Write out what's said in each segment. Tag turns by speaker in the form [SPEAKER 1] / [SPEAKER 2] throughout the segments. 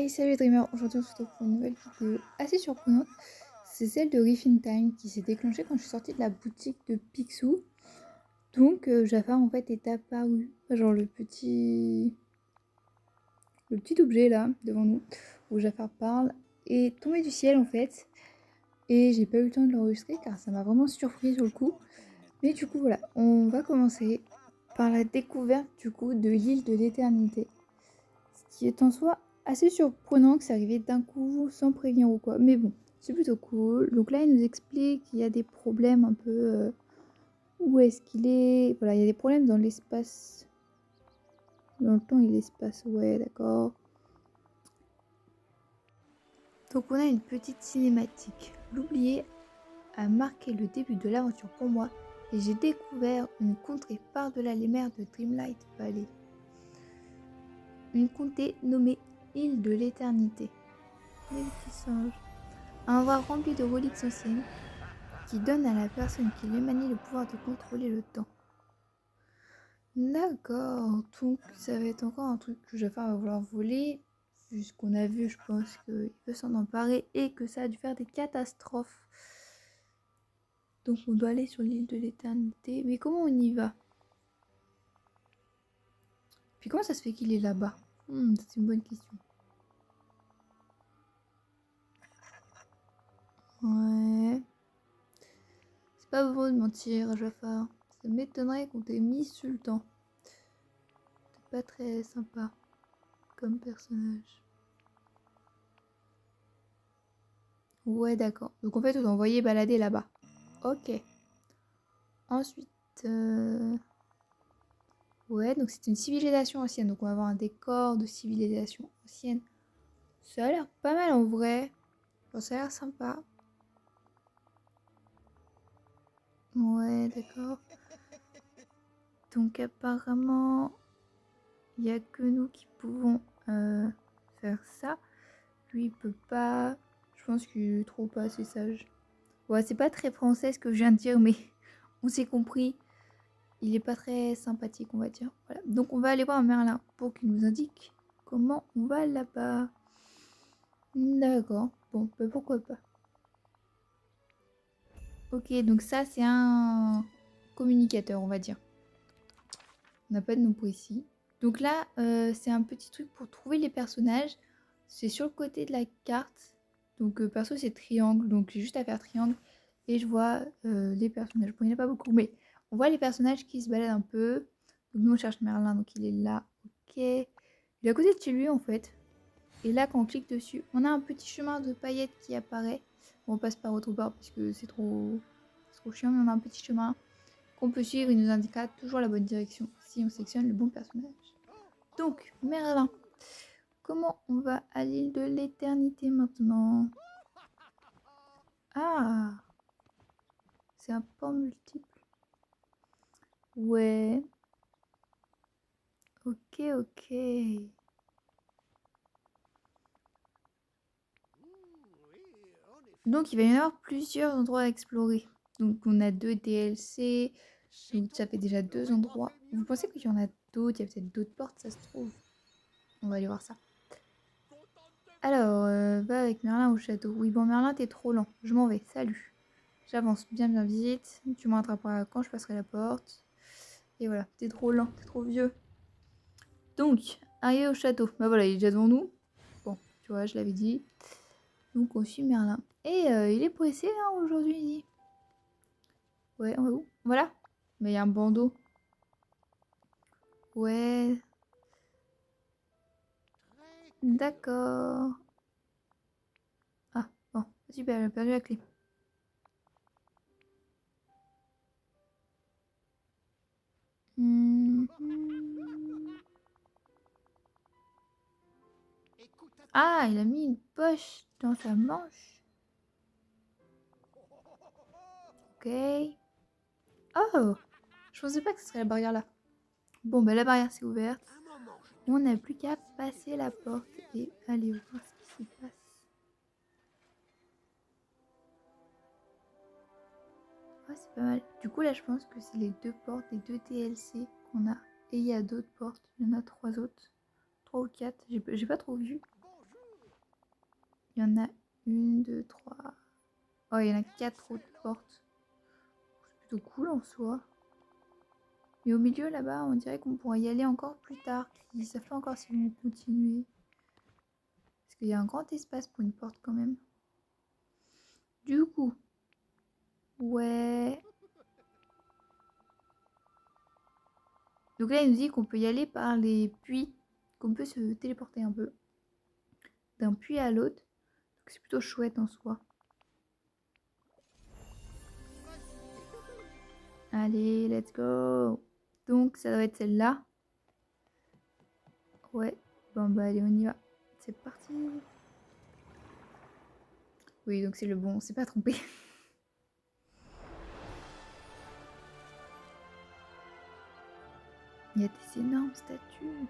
[SPEAKER 1] Hey, salut Dreamer, aujourd'hui on se retrouve pour une nouvelle vidéo assez surprenante. C'est celle de Riffin Time qui s'est déclenchée quand je suis sortie de la boutique de Picsou. Donc Jafar en fait est apparu, genre le petit objet là devant nous où Jafar parle est tombé du ciel en fait. Et j'ai pas eu le temps de l'enregistrer car ça m'a vraiment surpris sur le coup. Mais du coup voilà, on va commencer par la découverte du coup de l'île de l'éternité. Ce qui est en soi assez surprenant que ça arrivait d'un coup sans prévenir ou quoi. Mais bon, c'est plutôt cool. Donc là, il nous explique qu'il y a des problèmes un peu... où est-ce qu'il est? Voilà, il y a des problèmes dans l'espace. Dans le temps et l'espace, ouais, d'accord. Donc on a une petite cinématique. L'oublier a marqué le début de l'aventure pour moi et j'ai découvert une contrée par-delà les mers de Dreamlight Valley. Une contrée nommée Île de l'éternité. Les petits singes. Un endroit rempli de reliques anciennes qui donne à la personne qui les manie le pouvoir de contrôler le temps. D'accord, donc ça va être encore un truc que Jafar va vouloir voler, vu ce qu'on a vu, je pense qu'il veut s'en emparer et que ça a dû faire des catastrophes. Donc on doit aller sur l'île de l'éternité, mais comment on y va? Puis comment ça se fait qu'il est là-bas? C'est une bonne question. Ouais. C'est pas beau de mentir, Jafar. Ça m'étonnerait qu'on t'ait mis sultan. T'es pas très sympa comme personnage. Ouais, d'accord. Donc en fait, on doit envoyer balader là-bas. Ok. Ensuite, ouais, donc c'est une civilisation ancienne. Donc on va avoir un décor de civilisation ancienne. Ça a l'air pas mal en vrai. Bon, ça a l'air sympa. Ouais, d'accord. Donc apparemment, il n'y a que nous qui pouvons faire ça. Lui, il peut pas. Je pense qu'il est trop pas assez sage. Ouais, c'est pas très français ce que je viens de dire, mais on s'est compris. Il est pas très sympathique, on va dire. Voilà. Donc on va aller voir Merlin pour qu'il nous indique comment on va là-bas. D'accord. Bon, bah pourquoi pas. Ok, donc ça c'est un communicateur, on va dire. On n'a pas de nom précis. Donc là, c'est un petit truc pour trouver les personnages. C'est sur le côté de la carte. Donc perso c'est triangle, donc j'ai juste à faire triangle. Et je vois les personnages. Bon, il n'y en a pas beaucoup, mais on voit les personnages qui se baladent un peu. Donc nous on cherche Merlin, donc il est là. Ok. Il est à côté de chez lui en fait. Et là quand on clique dessus, on a un petit chemin de paillettes qui apparaît. Bon, on passe par autre part parce que c'est trop chiant, mais on a un petit chemin qu'on peut suivre. Il nous indiquera toujours la bonne direction si on sélectionne le bon personnage. Donc, Merlin. Comment on va à l'île de l'éternité maintenant? Ah, c'est un port multiple. Ouais. Ok, ok. Donc, il va y en avoir plusieurs endroits à explorer. Donc, on a 2 DLC. Donc, ça fait déjà 2 endroits. Vous pensez qu'il y en a d'autres? Il y a peut-être d'autres portes, ça se trouve. On va aller voir ça. Alors, va avec Merlin au château. Oui, bon, Merlin, t'es trop lent. Je m'en vais. Salut. J'avance bien vite. Tu me rattraperas quand je passerai la porte. Et voilà, t'es trop lent, t'es trop vieux. Donc, arrivé au château. Bah voilà, il est déjà devant nous. Bon, tu vois, je l'avais dit. Donc, on suit Merlin. Et il est pressé, là, aujourd'hui, il dit. Ouais, on va où? Voilà. Mais il y a un bandeau. Ouais. D'accord. Ah, bon. Super, elle a perdu la clé. Ah, il a mis une poche dans sa manche. Ok. Oh, je pensais pas que ce serait la barrière là. Bon, bah la barrière s'est ouverte. On n'a plus qu'à passer la porte et aller voir ce qui se passe. Ouais, c'est pas mal. Du coup, là, je pense que c'est les 2 portes des 2 DLC qu'on a. Et il y a d'autres portes. Il y en a 3 autres. 3 ou 4. J'ai pas trop vu. Il y en a 1, 2, 3. Oh, il y en a 4 autres portes. C'est plutôt cool en soi. Mais au milieu là-bas, on dirait qu'on pourra y aller encore plus tard. Ils savent pas encore s'ils vont continuer. Parce qu'il y a un grand espace pour une porte quand même. Du coup. Ouais. Donc là, il nous dit qu'on peut y aller par les puits. Qu'on peut se téléporter un peu. D'un puits à l'autre. Donc c'est plutôt chouette en soi. Allez, let's go. Donc ça doit être celle-là. Ouais. Bon bah allez, on y va. C'est parti. Oui, donc c'est le bon. On s'est pas trompé. Il y a des énormes statues.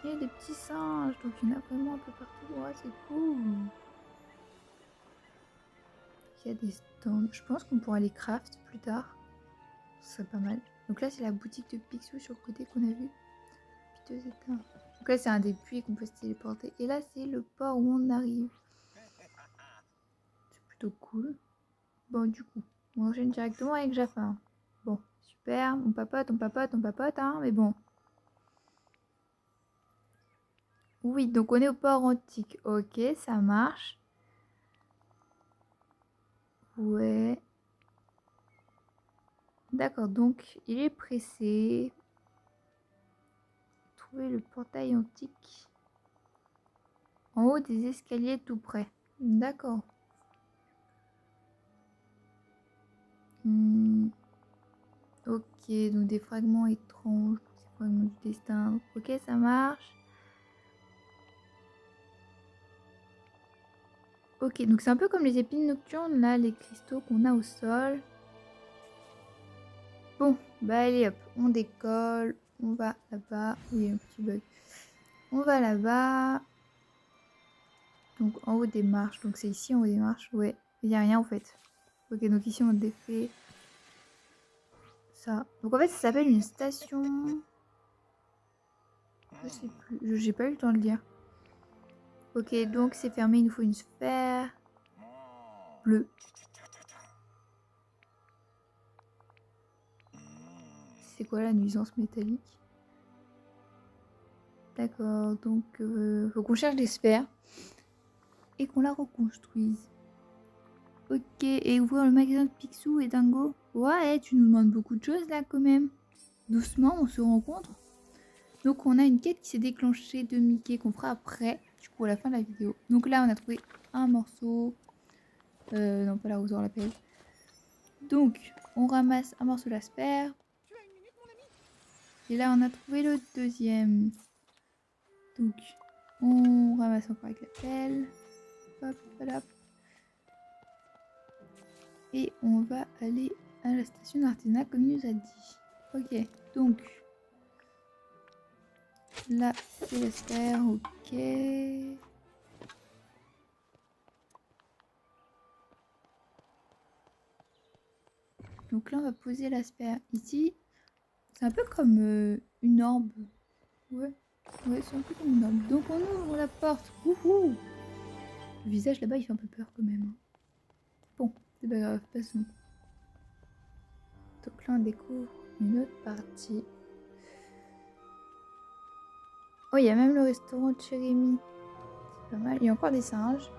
[SPEAKER 1] Il y a des petits singes. Donc il y en a vraiment un peu partout. Ouais, c'est cool. Il y a des stands. Je pense qu'on pourra les craft plus tard. Ce serait pas mal. Donc là, c'est la boutique de Picsou sur le côté qu'on a vu. Piteux éteint. Donc là, c'est un des puits qu'on peut se téléporter. Et là, c'est le port où on arrive. C'est plutôt cool. Bon, du coup, on enchaîne directement avec Jafar. Bon, super. On papote, hein. Mais bon. Oui, donc on est au port antique. Ok, ça marche. Ouais. D'accord, donc il est pressé. Trouver le portail antique. En haut des escaliers tout près. D'accord. Ok, donc des fragments étranges. Des fragments du destin. Ok, ça marche. Ok, donc c'est un peu comme les épines nocturnes, là, les cristaux qu'on a au sol. Bon, bah allez hop, on décolle. On va là-bas. Oui, un petit bug. On va là-bas. Donc en haut des marches. Donc c'est ici en haut des marches. Ouais, il n'y a rien en fait. Ok, donc ici on défait ça. Donc en fait ça s'appelle une station. Je sais plus. J'ai pas eu le temps de le dire. Ok, donc c'est fermé. Il nous faut une sphère bleue. C'est quoi la nuisance métallique? D'accord, donc faut qu'on cherche des sphères et qu'on la reconstruise. Ok, et ouvrir le magasin de Picsou et Dingo. Ouais, tu nous demandes beaucoup de choses là quand même. Doucement, on se rencontre. Donc on a une quête qui s'est déclenchée de Mickey qu'on fera après, du coup à la fin de la vidéo. Donc là on a trouvé un morceau. Non, pas la rose, on l'appelle. Donc on ramasse un morceau d'asper. Et là on a trouvé le deuxième. Donc on ramasse encore avec la pelle. Hop, voilà. Et on va aller à la station d'artisanat comme il nous a dit. Ok, donc là c'est la sphère, ok. Donc là on va poser la sphère ici. C'est un peu comme une orbe. Ouais, ouais, c'est un peu comme une orbe. Donc on ouvre la porte. Wouhou! Le visage là-bas il fait un peu peur quand même, hein. Bon, c'est pas grave, passons. Donc là on découvre une autre partie. Oh, il y a même le restaurant de Jérémy. C'est pas mal. Il y a encore des singes.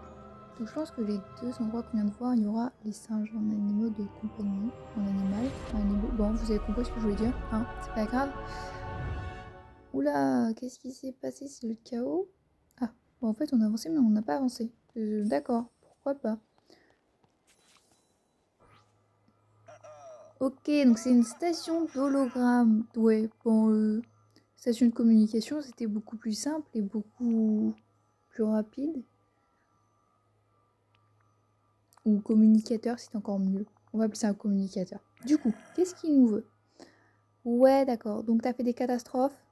[SPEAKER 1] Donc je pense que les deux endroits qu'on vient de voir, il y aura les singes en animaux de compagnie, en animal, en animaux. Bon, vous avez compris ce que je voulais dire, hein, c'est pas grave. Oula, qu'est-ce qui s'est passé? C'est le chaos? Ah, bon, en fait on a avancé mais on n'a pas avancé. D'accord, pourquoi pas. Ok, donc c'est une station d'hologramme. Ouais, bon, station de communication, c'était beaucoup plus simple et beaucoup plus rapide. Ou communicateur, c'est encore mieux. On va appeler ça un communicateur. Du coup, qu'est-ce qu'il nous veut? Ouais, d'accord. Donc, t'as fait des catastrophes?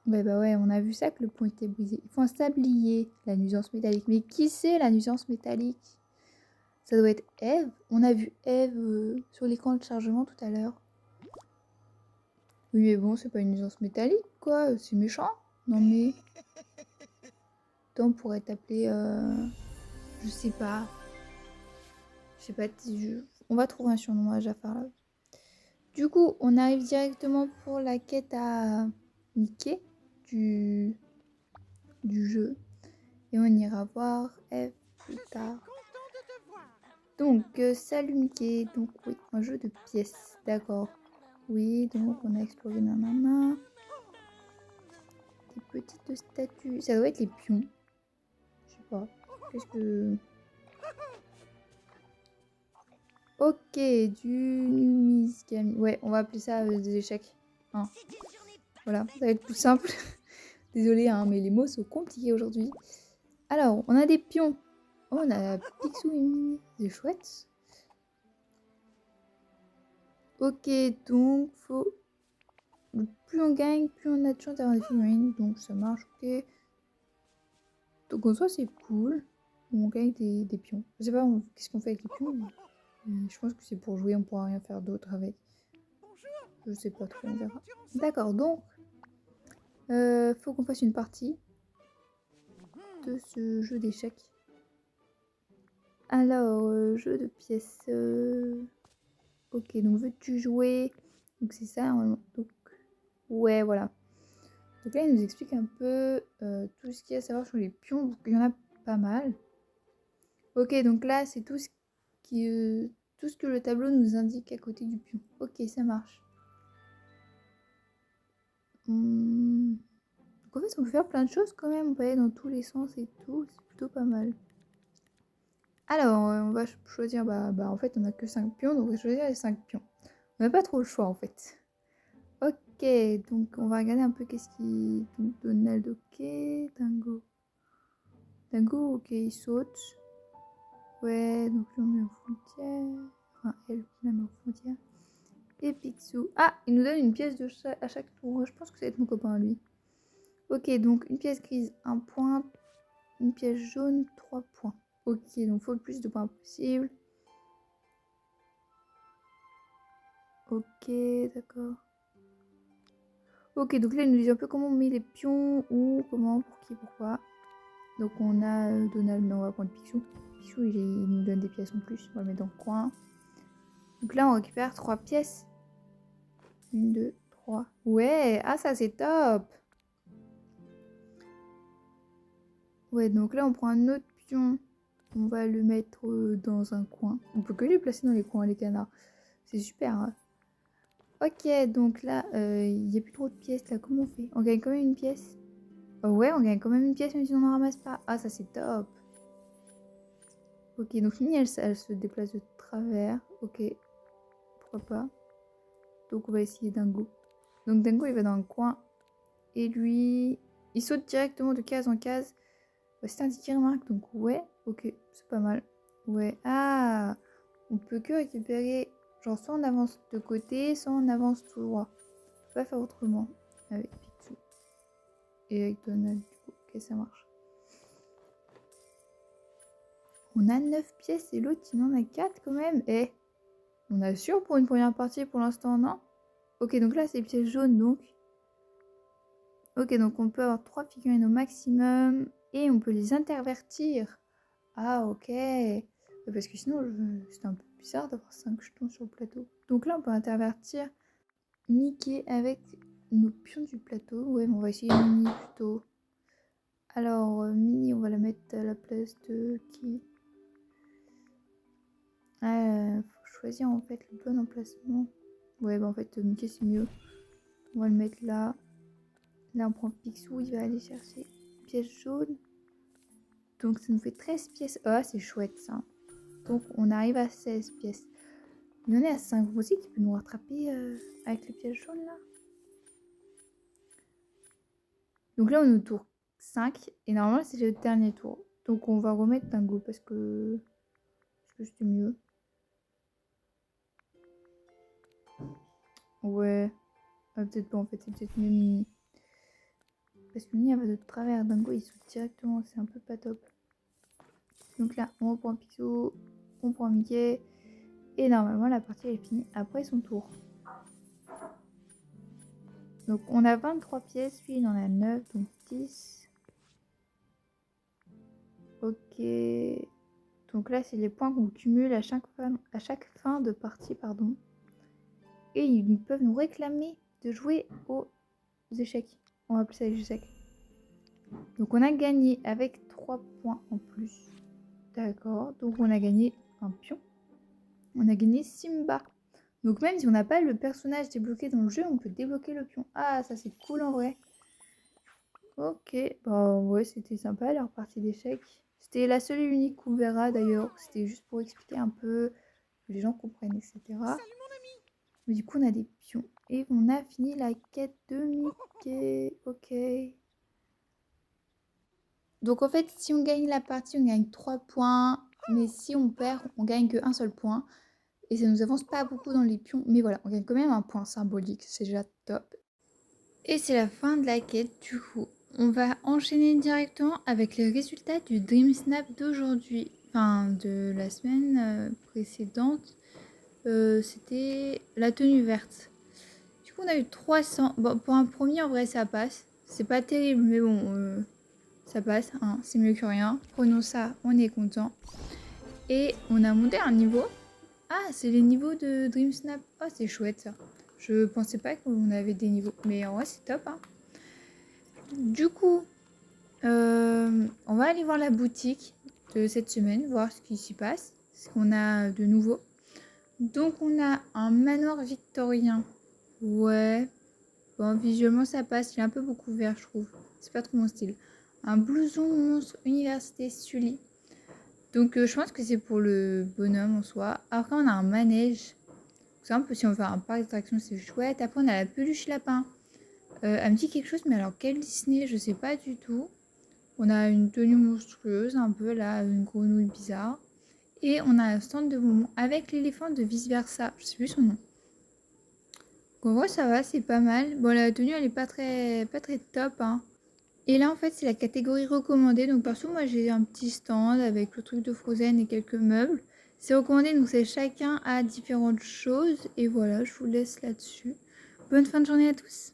[SPEAKER 1] Ouais, bah ouais, on a vu ça que le pont était brisé. Il faut un sablier, la nuisance métallique. Mais qui c'est la nuisance métallique? Ça doit être Eve. On a vu Eve sur l'écran de chargement tout à l'heure. Oui, mais bon, c'est pas une nuisance métallique, quoi. C'est méchant. Non, mais... temps pourrait t'appeler, je sais pas. On va trouver un surnom à Jafar là. Du coup, on arrive directement pour la quête à Mickey du jeu. Et on ira voir Eve plus tard. Donc, salut Mickey. Donc, oui, un jeu de pièces. D'accord. Oui, donc on a exploré nanana. Des petites statues. Ça doit être les pions. Je sais pas. Qu'est-ce que... Ok, du numiscami. Ouais, on va appeler ça des échecs. Hein. Voilà, ça va être plus simple. Désolée, hein, mais les mots sont compliqués aujourd'hui. Alors, on a des pions. Oh, on a Picsou et Mini. C'est chouette. Ok, donc, faut... Plus on gagne, plus on a de chance d'avoir des figurines. Donc, ça marche, ok. Donc, en soi, c'est cool. On gagne des pions. Je sais pas qu'est-ce qu'on fait avec les pions. Mais je pense que c'est pour jouer, on pourra rien faire d'autre avec. Je sais pas trop, on verra. D'accord, donc... faut qu'on fasse une partie de ce jeu d'échecs. Alors, jeu de pièces. Ok, donc veux-tu jouer? Donc c'est ça, normalement. Donc, ouais, voilà. Donc là, il nous explique un peu tout ce qu'il y a à savoir sur les pions. Donc, il y en a pas mal. Ok, donc là, c'est tout ce que le tableau nous indique à côté du pion. Ok, ça marche. Donc en fait, on peut faire plein de choses quand même. On peut aller dans tous les sens et tout. C'est plutôt pas mal. Alors, on va choisir... en fait, on n'a que 5 pions. Donc, on va choisir les 5 pions. On n'a pas trop le choix, en fait. Ok, donc on va regarder un peu qu'est-ce qui... Donc, Donald, ok. Dingo. Dingo, ok, il saute. Ouais, donc lui on met en frontière. Enfin, elle, on la met en frontière. Et Picsou. Ah, il nous donne une pièce à chaque tour. Je pense que ça va être mon copain, lui. Ok, donc une pièce grise, 1 point. Une pièce jaune, 3 points. Ok, donc il faut le plus de points possible. Ok, d'accord. Ok, donc là, il nous dit un peu comment on met les pions, où, comment, pour qui, pourquoi. Donc on a Donald, mais on va prendre Picsou. Picsou, il nous donne des pièces en plus. On va le mettre dans le coin. Donc là, on récupère 3 pièces. 1, 2, 3. Ouais, ah ça c'est top. Ouais, donc là, on prend un autre pion. On va le mettre dans un coin. On peut que les placer dans les coins, les canards. C'est super. Hein. Ok, donc là, il n'y a plus trop de pièces là. Comment on fait? On gagne quand même une pièce. Oh ouais, on gagne quand même une pièce même si on n'en ramasse pas. Ah, ça c'est top. Ok, donc Mini, elle se déplace de travers. Ok, pourquoi pas. Donc on va essayer Dingo. Donc Dingo, il va dans le coin. Et lui, il saute directement de case en case. C'est indiqué remarque, donc ouais, ok, c'est pas mal. Ouais, ah, on peut que récupérer, genre soit on avance de côté, soit on avance tout droit. On peut pas faire autrement avec Picsou. Et avec Donald, du coup, ok, ça marche. On a 9 pièces et l'autre, il en a 4 quand même. Eh, on assure pour une première partie pour l'instant, non? Ok, donc là, c'est pièces jaunes, donc. Ok, donc on peut avoir 3 figurines au maximum. Et on peut les intervertir. Ah, ok. Parce que sinon, c'était un peu bizarre d'avoir 5 jetons sur le plateau. Donc là, on peut intervertir Mickey avec nos pions du plateau. Ouais, mais on va essayer Minnie plutôt. Alors, Minnie, on va la mettre à la place de qui? Faut choisir en fait le bon emplacement. Ouais, en fait, Mickey, c'est mieux. On va le mettre là. Là, on prend Picsou, il va aller chercher une pièce jaune. Donc, ça nous fait 13 pièces. Ah, c'est chouette ça. Donc, on arrive à 16 pièces. Il en est à 5. Vous aussi, tu peux nous rattraper avec les pièces jaunes là. Donc là, on est au tour 5. Et normalement, c'est le dernier tour. Donc, on va remettre Dingo parce que c'était mieux. Ouais. Peut-être pas en fait, c'est peut-être mieux Mini. Parce que Mini, elle va de travers. Dingo, il saute directement. C'est un peu pas top. Donc là, on reprend Picsou. On prend Mickey. Et normalement, la partie est finie après son tour. Donc, on a 23 pièces. Lui, il en a 9. Donc 10. Ok. Donc là, c'est les points qu'on cumule à chaque fin de partie, pardon. Et ils peuvent nous réclamer de jouer aux échecs. On va appeler ça les échecs. Donc on a gagné avec 3 points en plus. D'accord. Donc on a gagné un pion. On a gagné Simba. Donc même si on n'a pas le personnage débloqué dans le jeu, on peut débloquer le pion. Ah, ça c'est cool en vrai. Ok. Bah ouais, c'était sympa leur partie d'échecs. C'était la seule et unique qu'on verra d'ailleurs. C'était juste pour expliquer un peu, que les gens comprennent, etc. Mais du coup, on a des pions. Et on a fini la quête de Mickey. Ok. Donc en fait, si on gagne la partie, on gagne 3 points. Mais si on perd, on gagne qu'un seul point. Et ça nous avance pas beaucoup dans les pions. Mais voilà, on gagne quand même un point symbolique. C'est déjà top. Et c'est la fin de la quête du coup. On va enchaîner directement avec les résultats du Dream Snap d'aujourd'hui. Enfin, de la semaine précédente. C'était la tenue verte. Du coup, on a eu 300. Bon, pour un premier, en vrai, ça passe. C'est pas terrible, mais bon, ça passe. Hein, c'est mieux que rien. Prenons ça, on est content. Et on a monté un niveau. Ah, c'est les niveaux de Dream Snap. Oh, c'est chouette ça. Je pensais pas qu'on avait des niveaux. Mais en vrai, c'est top. Hein. Du coup, on va aller voir la boutique de cette semaine, voir ce qui s'y passe. Ce qu'on a de nouveau. Donc, on a un manoir victorien. Ouais. Bon, visuellement, ça passe. Il est un peu beaucoup vert, je trouve. C'est pas trop mon style. Un blouson monstre Université Sully. Donc, je pense que c'est pour le bonhomme en soi. Après, on a un manège. C'est un peu si on veut un parc d'attractions, c'est chouette. Après, on a la peluche lapin. Elle me dit quelque chose, mais alors, quel Disney, je sais pas du tout. On a une tenue monstrueuse, un peu là, une grenouille bizarre. Et on a un stand de bonbons avec l'éléphant de vice versa. Je sais plus son nom. Donc, en vrai, ça va, c'est pas mal. Bon, la tenue, elle est pas très top, hein. Et là, en fait, c'est la catégorie recommandée. Donc, perso, moi, j'ai un petit stand avec le truc de Frozen et quelques meubles. C'est recommandé, donc c'est chacun à différentes choses. Et voilà, je vous laisse là-dessus. Bonne fin de journée à tous.